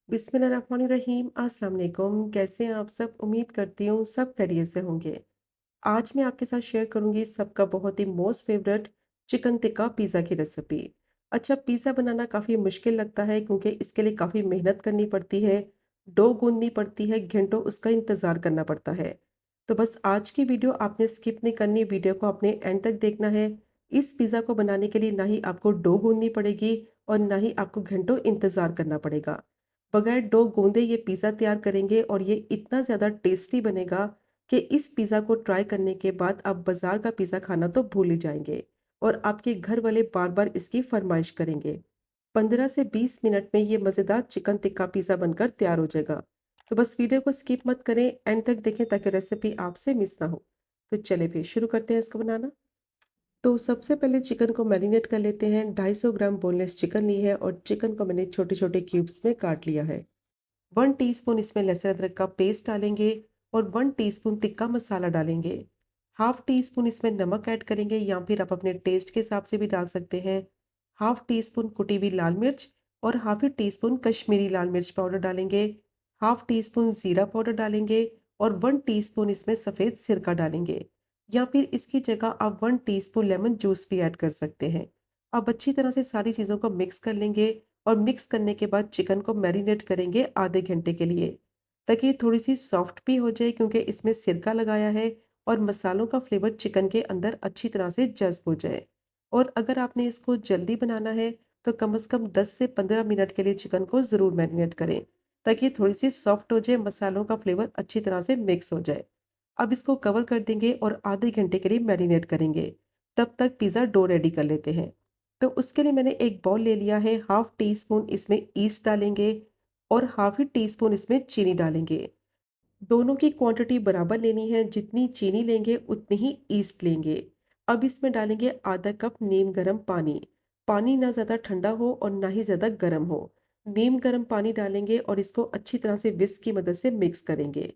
बिस्मिल्लाहिर्रहमानिर्रहीम। अस्सलाम वालेकुम। कैसे हैं आप सब? उम्मीद करती हूँ सब खैरियत से होंगे। आज मैं आपके साथ शेयर करूँगी सबका बहुत ही most favourite chicken tikka pizza की रेसिपी। अच्छा, पिज़्ज़ा बनाना काफ़ी मुश्किल लगता है क्योंकि इसके लिए काफ़ी मेहनत करनी पड़ती है, डो गूँथनी पड़ती है, घंटों उसका इंतज़ार करना पड़ता है। तो बस आज की वीडियो आपने स्किप नहीं करनी, वीडियो को आपने एंड तक देखना है। इस पिज़्ज़ा को बनाने के लिए ना ही आपको डो गूँथनी पड़ेगी और ना ही आपको घंटों इंतज़ार करना पड़ेगा। बगैर डो गूँधे ये पिज़्ज़ा तैयार करेंगे और ये इतना ज़्यादा टेस्टी बनेगा कि इस पिज़्ज़ा को ट्राई करने के बाद आप बाज़ार का पिज़्ज़ा खाना तो भूल ही जाएँगे और आपके घर वाले बार-बार इसकी फ़रमाइश करेंगे। 15 से 20 मिनट में ये मज़ेदार चिकन टिक्का पिज़्ज़ा बनकर तैयार हो जाएगा। तो बस वीडियो को स्किप मत करें, एंड तक देखें ताकि रेसिपी आपसे मिस ना हो। तो चलिए फिर शुरू करते हैं इसको बनाना। तो सबसे पहले चिकन को मैरिनेट कर लेते हैं। 250 ग्राम बोनलेस चिकन ली है और चिकन को मैंने छोटे-छोटे क्यूब्स में काट लिया है। 1 टीस्पून इसमें लहसुन अदरक का पेस्ट डालेंगे और 1 टीस्पून तिक्का मसाला डालेंगे। हाफ टी स्पून इसमें नमक ऐड करेंगे या फिर आप अपने टेस्ट के हिसाब से भी डाल सकते हैं। हाफ टी स्पून कुटी हुई लाल मिर्च और हाफ ही टी स्पून कश्मीरी लाल मिर्च पाउडर डालेंगे। हाफ टी स्पून ज़ीरा पाउडर डालेंगे और 1 टीस्पून इसमें सफ़ेद सिरका डालेंगे या फिर इसकी जगह आप 1 टीस्पून लेमन जूस भी ऐड कर सकते हैं। अब अच्छी तरह से सारी चीज़ों को मिक्स कर लेंगे और मिक्स करने के बाद चिकन को मैरिनेट करेंगे आधे घंटे के लिए, ताकि ये थोड़ी सी सॉफ्ट भी हो जाए क्योंकि इसमें सिरका लगाया है और मसालों का फ्लेवर चिकन के अंदर अच्छी तरह से जज़्ब हो जाए। और अगर आपने इसको जल्दी बनाना है तो कम से कम 10 से 15 मिनट के लिए चिकन को ज़रूर मैरिनेट करें, ताकि ये थोड़ी सी सॉफ्ट हो जाए, मसालों का फ्लेवर अच्छी तरह से मिक्स हो जाए। अब इसको कवर कर देंगे और आधे घंटे के लिए मैरिनेट करेंगे। तब तक पिज़्ज़ा डो रेडी कर लेते हैं। तो उसके लिए मैंने एक बाउल ले लिया है। हाफ टी स्पून इसमें ईस्ट डालेंगे और हाफ ही टी स्पून इसमें चीनी डालेंगे। दोनों की क्वांटिटी बराबर लेनी है, जितनी चीनी लेंगे उतनी ही ईस्ट लेंगे। अब इसमें डालेंगे आधा कप नीम गर्म पानी। पानी ना ज़्यादा ठंडा हो और ना ही ज़्यादा गर्म हो। नीम गर्म पानी डालेंगे और इसको अच्छी तरह से विस्क की मदद से मिक्स करेंगे,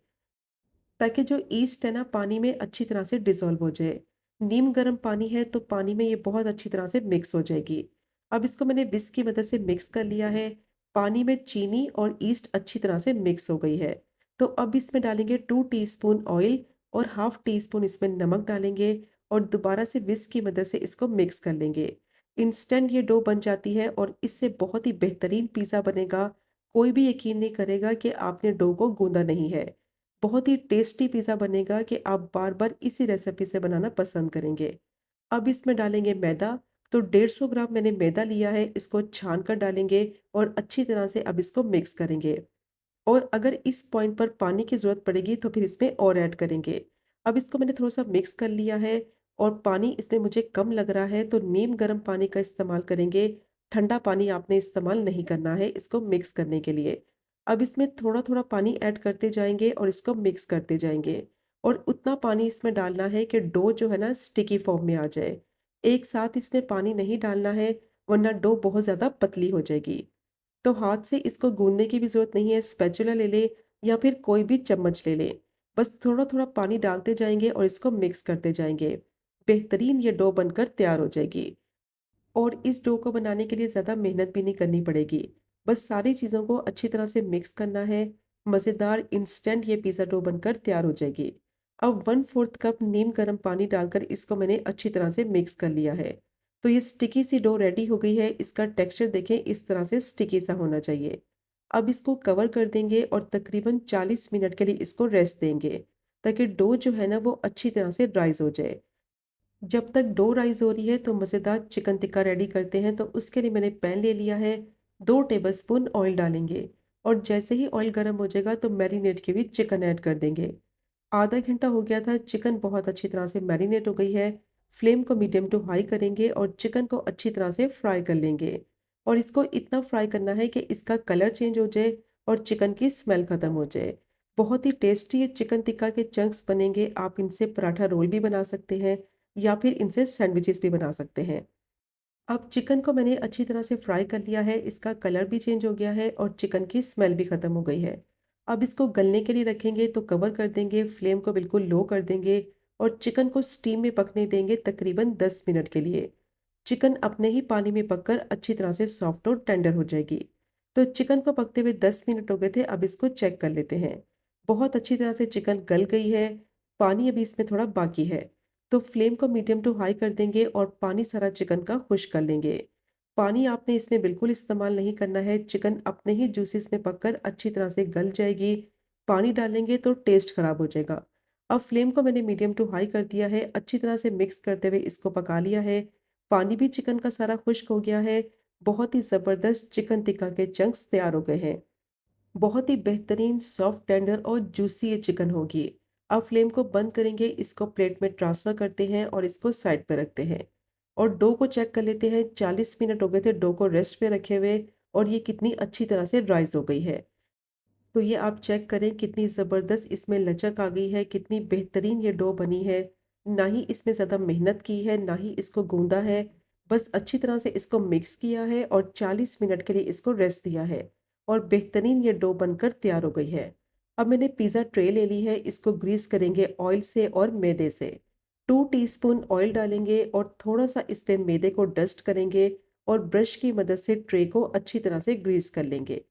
ताकि जो ईस्ट है ना पानी में अच्छी तरह से डिज़ोल्व हो जाए। नीम गर्म पानी है तो पानी में ये बहुत अच्छी तरह से मिक्स हो जाएगी। अब इसको मैंने विस्क की मदद से मिक्स कर लिया है। पानी में चीनी और ईस्ट अच्छी तरह से मिक्स हो गई है। तो अब इसमें डालेंगे 2 टीस्पून ऑयल और हाफ टी स्पून इसमें नमक डालेंगे और दोबारा से विस्क की मदद से इसको मिक्स कर लेंगे। इंस्टेंट ये डो बन जाती है और इससे बहुत ही बेहतरीन पिज़्ज़ा बनेगा। कोई भी यकीन नहीं करेगा कि आपने डो को गूंदा नहीं है। बहुत ही टेस्टी पिज़्ज़ा बनेगा कि आप बार-बार इसी रेसिपी से बनाना पसंद करेंगे। अब इसमें डालेंगे मैदा। तो 150 ग्राम मैंने मैदा लिया है, इसको छान कर डालेंगे और अच्छी तरह से अब इसको मिक्स करेंगे। और अगर इस पॉइंट पर पानी की ज़रूरत पड़ेगी तो फिर इसमें और ऐड करेंगे। अब इसको मैंने थोड़ा-सा मिक्स कर लिया है और पानी इसमें मुझे कम लग रहा है तो नीम गर्म पानी का इस्तेमाल करेंगे। ठंडा पानी आपने इस्तेमाल नहीं करना है इसको मिक्स करने के लिए। अब इसमें थोड़ा-थोड़ा पानी ऐड करते जाएँगे और इसको मिक्स करते जाएँगे और उतना पानी इसमें डालना है कि डो जो है ना स्टिकी फॉर्म में आ जाए। एक साथ इसमें पानी नहीं डालना है, वरना डो बहुत ज़्यादा पतली हो जाएगी। तो हाथ से इसको गूंदने की भी ज़रूरत नहीं है, स्पैचुला ले लें या फिर कोई भी चम्मच ले लें। बस थोड़ा-थोड़ा पानी डालते जाएँगे और इसको मिक्स करते जाएँगे। बेहतरीन ये डो बनकर तैयार हो जाएगी और इस डो को बनाने के लिए ज़्यादा मेहनत भी नहीं करनी पड़ेगी। बस सारी चीज़ों को अच्छी तरह से मिक्स करना है। मज़ेदार इंस्टेंट ये पिज़्ज़ा डो बनकर तैयार हो जाएगी। अब 1/4 कप नीम गर्म पानी डालकर इसको मैंने अच्छी तरह से मिक्स कर लिया है। तो ये स्टिकी सी डो रेडी हो गई है। इसका टेक्सचर देखें, इस तरह से स्टिकी सा होना चाहिए। अब इसको कवर कर देंगे और तकरीबन 40 मिनट के लिए इसको रेस्ट देंगे, ताकि डो जो है ना वो अच्छी तरह से राइज़ हो जाए। जब तक डो राइज़ हो रही है तो मज़ेदार चिकन टिक्का रेडी करते हैं। तो उसके लिए मैंने पैन ले लिया है। 2 टेबलस्पून ऑयल डालेंगे और जैसे ही ऑयल गर्म हो जाएगा तो मैरिनेट की हुई चिकन ऐड कर देंगे। आधा घंटा हो गया था, चिकन बहुत अच्छी तरह से मैरिनेट हो गई है। फ्लेम को मीडियम टू हाई करेंगे और चिकन को अच्छी तरह से फ्राई कर लेंगे और इसको इतना फ्राई करना है कि इसका कलर चेंज हो जाए और चिकन की स्मेल ख़त्म हो जाए। बहुत ही टेस्टी ये चिकन टिक्का के चंक्स बनेंगे। आप इनसे पराठा रोल भी बना सकते हैं या फिर इनसे सैंडविचेस भी बना सकते हैं। अब चिकन को मैंने अच्छी तरह से फ्राई कर लिया है, इसका कलर भी चेंज हो गया है और चिकन की स्मेल भी ख़त्म हो गई है। अब इसको गलने के लिए रखेंगे तो कवर कर देंगे, फ्लेम को बिल्कुल लो कर देंगे और चिकन को स्टीम में पकने देंगे तकरीबन 10 मिनट के लिए। चिकन अपने ही पानी में पककर अच्छी तरह से सॉफ्ट और टेंडर हो जाएगी। तो चिकन को पकते हुए 10 मिनट हो गए थे, अब इसको चेक कर लेते हैं। बहुत अच्छी तरह से चिकन गल गई है, पानी अभी इसमें थोड़ा बाकी है। तो फ्लेम को मीडियम टू हाई कर देंगे और पानी सारा चिकन का खुश्क कर लेंगे। पानी आपने इसमें बिल्कुल इस्तेमाल नहीं करना है, चिकन अपने ही जूसेस में पककर अच्छी तरह से गल जाएगी। पानी डालेंगे तो टेस्ट खराब हो जाएगा। अब फ्लेम को मैंने मीडियम टू हाई कर दिया है, अच्छी तरह से मिक्स करते हुए इसको पका लिया है। पानी भी चिकन का सारा खुश्क हो गया है। बहुत ही ज़बरदस्त चिकन टिक्का के चंक्स तैयार हो गए हैं। बहुत ही बेहतरीन सॉफ्ट टेंडर और जूसी ये चिकन होगी। अब फ्लेम को बंद करेंगे, इसको प्लेट में ट्रांसफ़र करते हैं और इसको साइड पे रखते हैं। और डो को चेक कर लेते हैं, 40 मिनट हो गए थे डो को रेस्ट पे रखे हुए और ये कितनी अच्छी तरह से राइज़ हो गई है। तो ये आप चेक करें कितनी ज़बरदस्त इसमें लचक आ गई है, कितनी बेहतरीन ये डो बनी है। ना ही इसमें ज़्यादा मेहनत की है, ना ही इसको गूँधा है। बस अच्छी तरह से इसको मिक्स किया है और 40 मिनट के लिए इसको रेस्ट दिया है और बेहतरीन ये डो बनकर तैयार हो गई है। अब मैंने पिज़्ज़ा ट्रे ले ली है, इसको ग्रीस करेंगे ऑयल से और मैदे से। 2 टीस्पून ऑयल डालेंगे और थोड़ा-सा इस पे मैदे को डस्ट करेंगे और ब्रश की मदद से ट्रे को अच्छी तरह से ग्रीस कर लेंगे।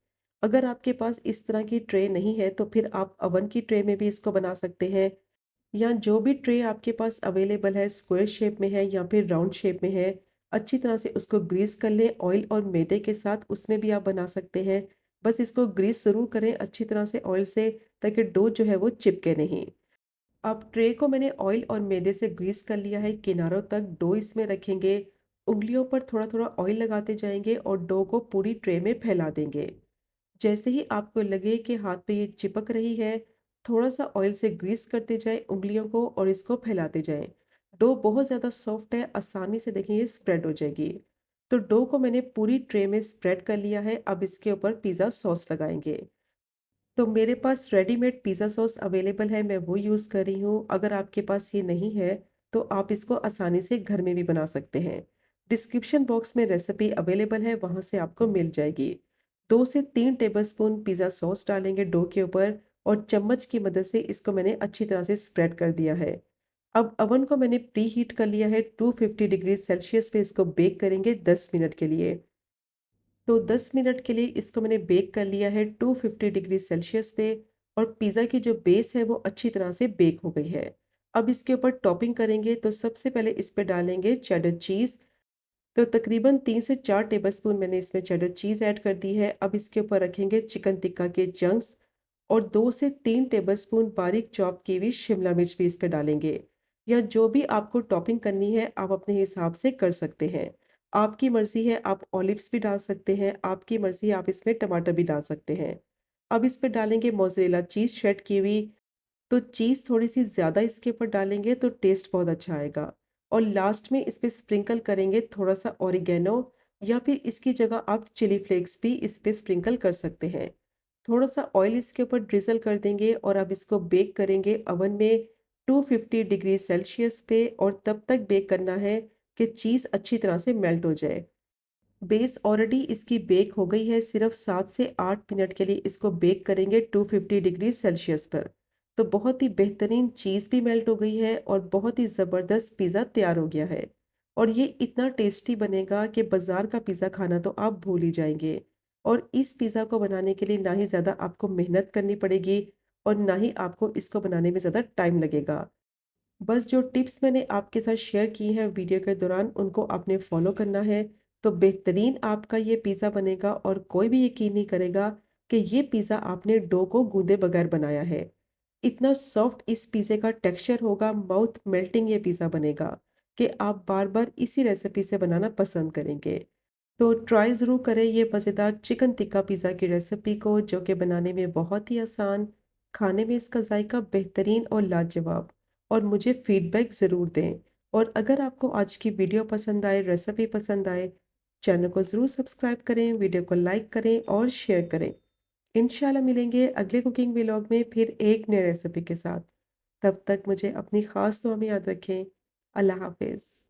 अगर आपके पास इस तरह की ट्रे नहीं है तो फिर आप अवन की ट्रे में भी इसको बना सकते हैं, या जो भी ट्रे आपके पास अवेलेबल है, स्क्वायर शेप में है या फिर राउंड शेप में है, अच्छी तरह से उसको ग्रीस कर लें ऑयल और मैदे के साथ, उसमें भी आप बना सकते हैं। बस इसको ग्रीस ज़रूर करें अच्छी तरह से ऑयल से, ताकि डो जो है वो चिपके नहीं। अब ट्रे को मैंने ऑयल और मैदे से ग्रीस कर लिया है, किनारों तक डो इसमें रखेंगे। उंगलियों पर थोड़ा-थोड़ा ऑयल लगाते जाएंगे और डो को पूरी ट्रे में फैला देंगे। जैसे ही आपको लगे कि हाथ पे ये चिपक रही है, थोड़ा-सा ऑयल से ग्रीस करते जाएँ उंगलियों को और इसको फैलाते जाएँ। डो बहुत ज़्यादा सॉफ्ट है, आसानी से देखिए ये स्प्रेड हो जाएगी। तो डो को मैंने पूरी ट्रे में स्प्रेड कर लिया है, अब इसके ऊपर पिज़्ज़ा सॉस लगाएँगे। तो मेरे पास रेडीमेड पिज़्ज़ा सॉस अवेलेबल है, मैं वो यूज़ कर रही हूँ। अगर आपके पास ये नहीं है, तो आप इसको आसानी से घर में भी बना सकते हैं। डिस्क्रिप्शन बॉक्स में रेसिपी अवेलेबल है, वहाँ से आपको मिल जाएगी। 2 से 3 टेबलस्पून पिज़्ज़ा सॉस डालेंगे डो के ऊपर और चम्मच की मदद से इसको मैंने अच्छी तरह से स्प्रेड कर दिया है। अब ओवन को मैंने प्री हीट कर लिया है, 250 डिग्री सेल्सियस पे इसको बेक करेंगे 10 मिनट के लिए। तो 10 मिनट के लिए इसको मैंने बेक कर लिया है 250 डिग्री सेल्सियस पे और पिज़्ज़ा की जो बेस है वो अच्छी तरह से बेक हो गई है। अब इसके ऊपर टॉपिंग करेंगे, तो सबसे पहले इस पे डालेंगे चेडर चीज़। तो तकरीबन 3 से 4 टेबलस्पून मैंने इसमें चेडर चीज़ ऐड कर दी है। अब इसके ऊपर रखेंगे चिकन टिक्का के चंक्स और 2 से 3 टेबलस्पून बारीक चॉप की हुई शिमला मिर्च भी इस पे डालेंगे। या जो भी आपको टॉपिंग करनी है आप अपने हिसाब से कर सकते हैं। आपकी मर्ज़ी है, आप ऑलिव्स भी डाल सकते हैं, आपकी मर्ज़ी है आप इसमें टमाटर भी डाल सकते हैं। अब इस पे डालेंगे मोज़रेला चीज़ श्रेड की हुई। तो चीज़ थोड़ी-सी ज़्यादा इसके ऊपर डालेंगे तो टेस्ट बहुत अच्छा आएगा। और लास्ट में इस पे स्प्रिंकल करेंगे थोड़ा-सा ऑरिगेनो, या फिर इसकी जगह आप चिली फ्लेक्स भी इस पे स्प्रिंकल कर सकते हैं। थोड़ा-सा ऑयल इसके ऊपर ड्रिज़ल कर देंगे और अब इसको बेक करेंगे ओवन में 250 डिग्री सेल्सियस पे और तब तक बेक करना है कि चीज़ अच्छी तरह से मेल्ट हो जाए। बेस ऑलरेडी इसकी बेक हो गई है, सिर्फ 7 से 8 मिनट के लिए इसको बेक करेंगे 250 डिग्री सेल्सियस पर। तो बहुत ही बेहतरीन चीज़ भी मेल्ट हो गई है और बहुत ही ज़बरदस्त पिज़्ज़ा तैयार हो गया है। और ये इतना टेस्टी बनेगा कि बाज़ार का पिज़्ज़ा खाना तो आप भूल ही जाएंगे। और इस पिज़्ज़ा को बनाने के लिए ना ही ज़्यादा आपको मेहनत करनी पड़ेगी और ना ही आपको इसको बनाने में ज़्यादा टाइम लगेगा। बस जो टिप्स मैंने आपके साथ शेयर की हैं वीडियो के दौरान, उनको आपने फॉलो करना है, तो बेहतरीन आपका ये पिज़्ज़ा बनेगा और कोई भी यकीन नहीं करेगा कि ये पिज़्ज़ा आपने डो को गूंदे बगैर बनाया है। इतना सॉफ्ट इस पिज़्ज़े का टेक्सचर होगा, माउथ मेल्टिंग ये पिज़्ज़ा बनेगा कि आप बार बार इसी रेसिपी से बनाना पसंद करेंगे। तो ट्राई ज़रूर करें ये मज़ेदार चिकन टिक्का पिज़्ज़ा की रेसिपी को, जो कि बनाने में बहुत ही आसान, खाने में इसका जायका बेहतरीन और लाजवाब। और मुझे फीडबैक ज़रूर दें। और अगर आपको आज की वीडियो पसंद आए, रेसिपी पसंद आए, चैनल को ज़रूर सब्सक्राइब करें, वीडियो को लाइक करें और शेयर करें। इंशाल्लाह मिलेंगे अगले कुकिंग व्लॉग में फिर एक नई रेसिपी के साथ। तब तक मुझे अपनी ख़ास दुआ में याद रखें। अल्लाह हाफ़िज़।